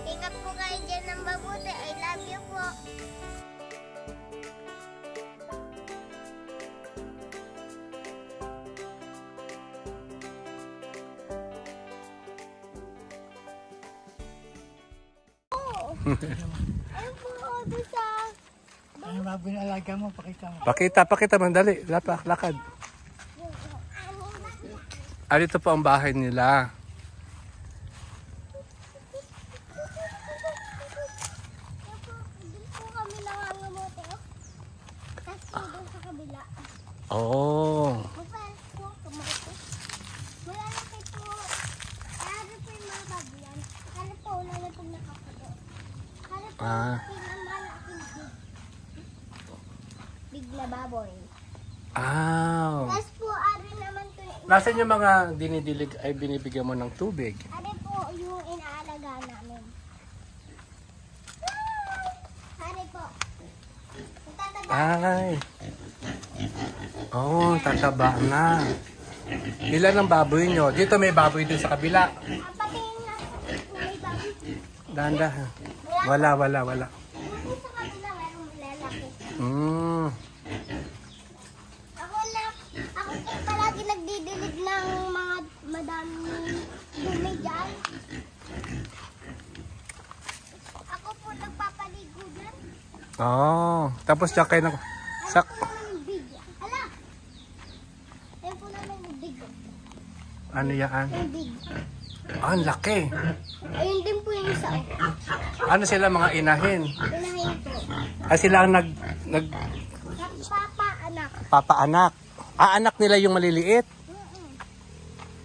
Ingat po kayo dyan ng mabuti. I love you po. Ayun po, doon sa... Ano ba binalaga mo? Pakita mo. Pakita mo. Dali. Lakad. Ah, dito po ang bahay nila. Doon po kami nangangamote. Tapos po doon sa kabila. Oh. Mapalas po, kamote. Wala na kayo po. Ano po yung mga babuyan? Ano po, wala na pong nakapulo. Ano po, pinamalaking big na baboy. Ah. Tapos po, ari naman to. Nasaan yung mga dinidilig ay binibigyan mo ng tubig? Ari po yung inaalaga namin. Ari po. Ay. Oh, tataba na. Ilan ang baboy nyo? Dito may baboy din sa kabila. Ang patingin na may baboy. Danda. Wala. Yung sa kabila, mayroong lalaki. Ako po palagi nagdidilig ng mga madaming dumi dyan. Ako po nagpapaligo dyan. Oh, tapos diyan kayo nag... Sak... Ano po namin big? Hala! Ayun po namin yung big. Ano yan? Yung big. Ah, ang laki. Ayun din po yung isa. Ano sila mga inahin? Pinahin po. Ah, sila ang nag Papa-anak. papaanak. Ah, anak nila yung maliliit.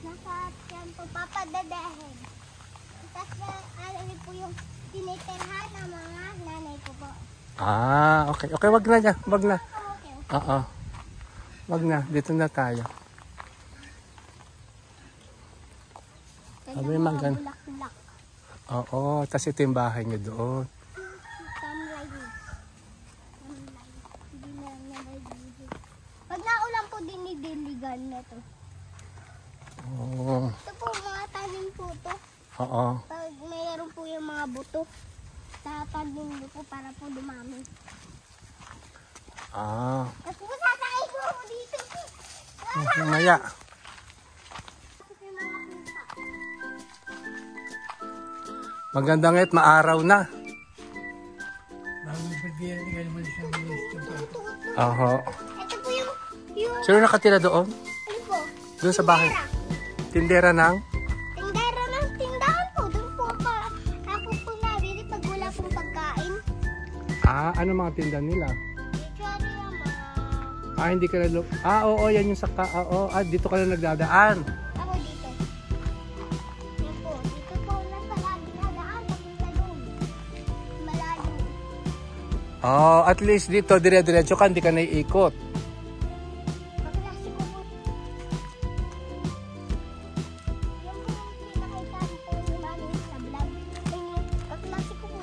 Nasa yan po, papadadahin. Tapos ano po yung tinitirhan ng mga nanay ko po. Ah, okay. Okay, wag na. Okay. Oo. Wag na. Dito na tayo. Sabi, Mga magan- bulak-bulak. Oo, tas ito yung bahay niyo doon. Tamlay. Hindi na lang nalagigil. Pag naulan po dinidiligan na to. Oo. Ito po mga tanim po to. Oo. Pag mayroon po yung mga buto, tatanim mo po para po dumami. Ah. Tapos po sasakay po ako dito. Maya. Tapos yung mga pusa. Maganda ngayon, maaraw na. Bago pagdiyan, tingnan mo sa ministro. Oho. Ito po yung Sino nakatira doon? ano po? Doon sa bahay. Tindera ng? Tindera ng tindahan po. Doon po ako po nabili pag wala pong pagkain. Ah, ano mga tinda nila? Usually yung mga... Ah, hindi ka na... Ah, oo, yan yung saka... Oo, ah, dito ka na nagdadaan. Ako dito. Yan po. Dito po nasa lagi na daan. Papunta doon. Malayo. Oh, at least dito, dire-diretso ka, hindi ka naiikot. Kaklase ko po. Yan po yung pinakita po ni Mami sa vlog. Kaklase ko po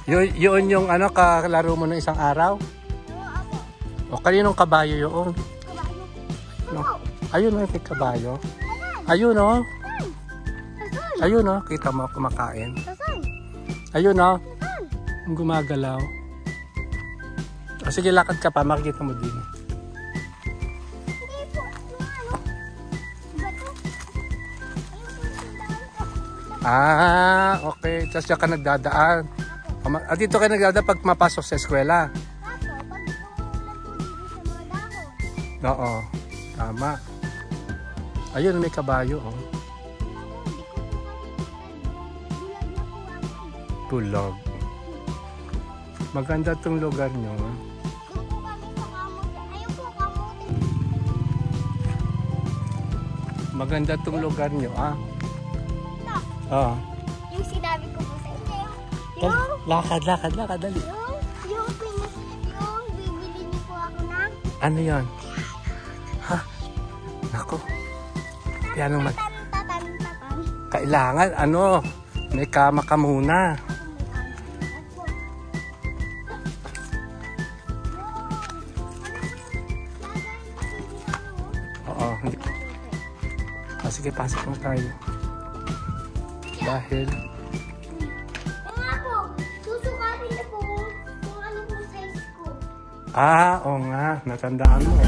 yun. Yun yung ano, kalaro mo ng isang araw? Oo, ako. O, kaninong kabayo yun? Kabayo. No. Ako. Ayun, may kabayo. Asan? Ayun, oh. Asan? Ayun, oh. Kita mo, kumakain. Asan? Ayun, oh. Asan? Ang gumagalaw. O, sige, lakad ka pa. Makikita mo din. Hindi po. Yung ano? Bato. Ayun po yung tindahan ko. Ah, okay. Tapos diyan ka nagdadaan. Ah, dito ka nagdadaan pag mapasok sa eskwela. Tapo, pag umuulan po dito sa mga dahon. Oo. Tama. Ayun, may kabayo, oh. Ako, hindi ko po kasi bulag na po ako. Bulog. Maganda tong lugar nyo. Doon po kami sa kamote. Ayun po, kamote. Maganda tong lugar nyo, ah. Ito, Oo. yung sinabi ko po sa inyo. Lakad, dali. Yung bibili niyo po ako ng Ano yon? Ha? Nako. Yan ang tatan. kailangan, ano, may kama ka muna. Oo. Hindi. Ah, sige, pasok na tayo. Dahil Oo nga, natandaan mo.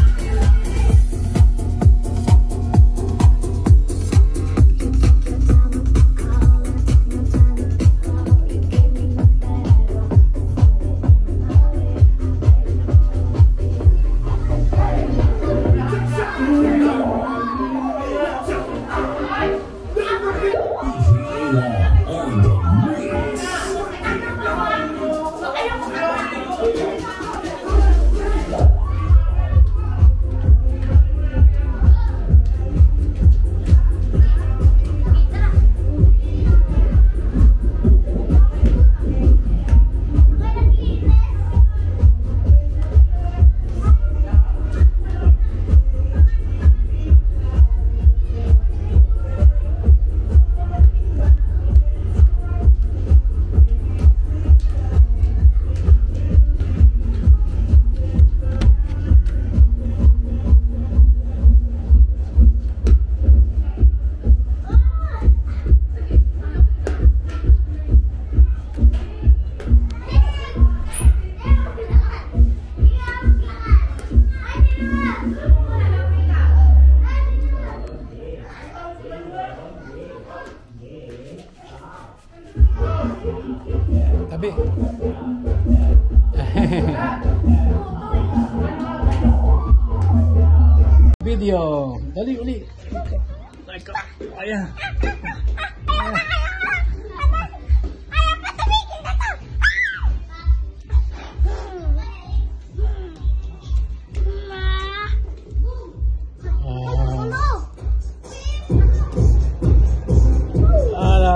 Tabi. Video. Dali, uli. Ayan.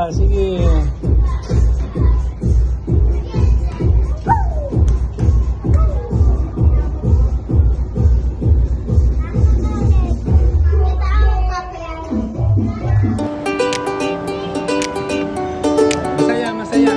Sige. Masaya, masaya.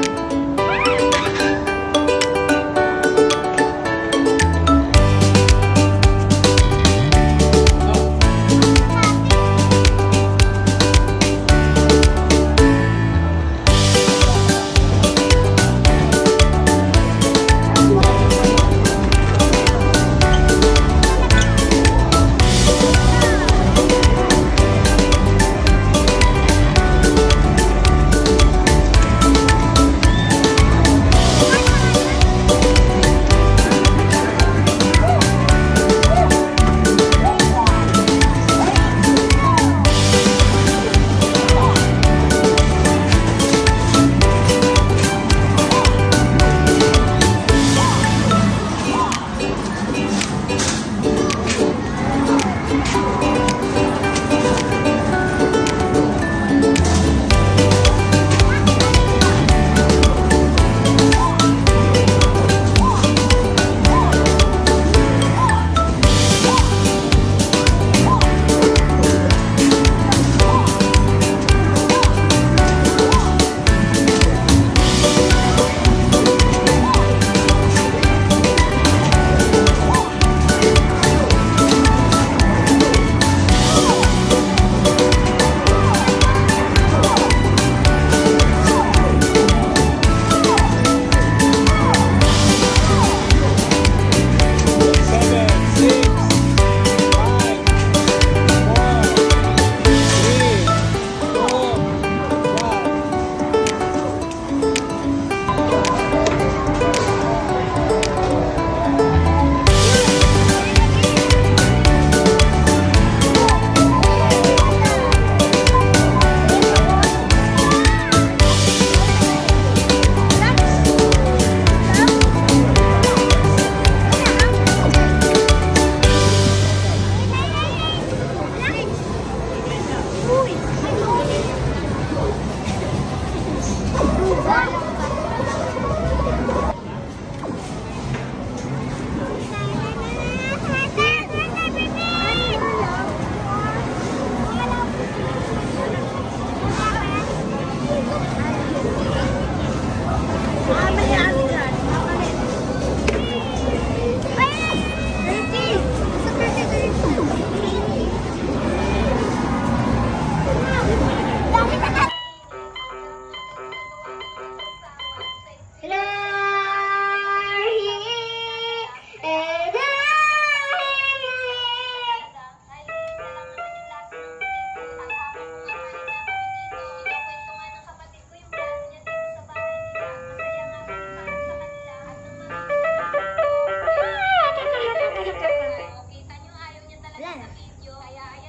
Kaya